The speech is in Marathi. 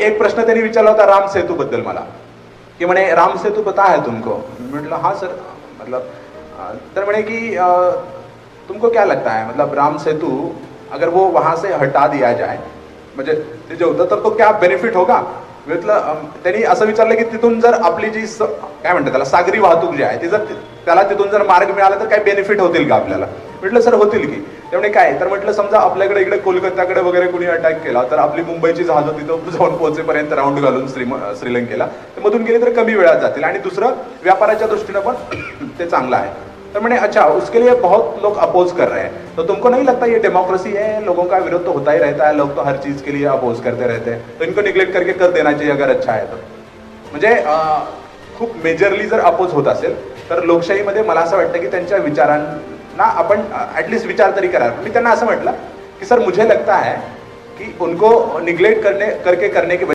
एक प्रश्न त्यांनी विचारला होता राम सेतू बद्दल मला, की म्हणे राम सेतू पता है तुमको? म्हटलं हाँ सर, मतलब तर म्हणे की तुमको क्या लगता है, मतलब राम सेतू अगर वो वहाँ से हटा दिया जाए, म्हणजे ते जे होतं तर तो क्या बेनिफिट होगा? म्हटलं त्यांनी असं विचारलं की तिथून जर आपली जी काय म्हणतात त्याला सागरी वाहतूक जी आहे ती जर त्याला तिथून जर मार्ग मिळाला तर काय बेनिफिट होतील का आपल्याला? म्हटलं सर होतील की. त्यामुळे काय तर म्हटलं समजा आपल्याकडे इकडे कोलकाताकडे वगैरे कोणी अटॅक केला तर आपली मुंबईची जहाजं तिथं जाऊन पोहोचेपर्यंत राऊंड घालून श्रीलंकेला तर मधून गेली तर कमी वेळात जातील, आणि दुसरं व्यापाराच्या दृष्टीनं पण ते चांगलं आहे. तो मैंने अच्छा उसके लिए बहुत लोग अपोज कर रहे हैं, तो तुमको नहीं लगता ये डेमोक्रेसी है, लोगों का विरोध तो होता ही रहता है, लोग तो हर चीज के लिए अपोज करते रहते हैं, तो इनको निग्लेक्ट करके कर देना चाहिए अगर अच्छा है तो. म्हणजे खूप मेजरली जर अपोज होत असेल तर लोकशाहीमध्ये मला असं वाटतं की त्यांच्या विचारांना आपण ॲटलिस्ट विचार तरी करा. मी त्यांना असं म्हटलं की सर मुझे लगता है कि उनको निग्लेक्ट करने की